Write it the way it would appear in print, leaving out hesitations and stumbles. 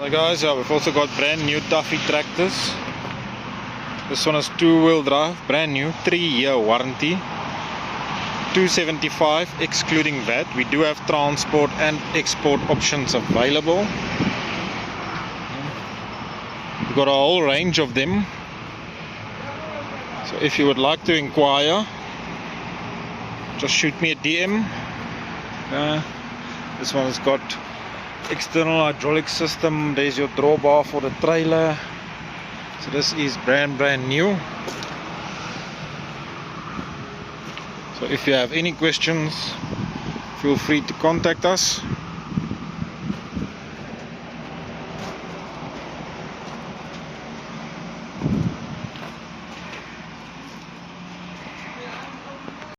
Hi guys, we've also got brand new TAFE tractors. This one is 2-wheel drive, brand new, 3-year warranty, 275 excluding VAT. We do have transport and export options available. We've got a whole range of them. So if you would like to inquire, just shoot me a DM. This one has got external hydraulic system. There's your drawbar for the trailer. So this is brand new. So if you have any questions, feel free to contact us.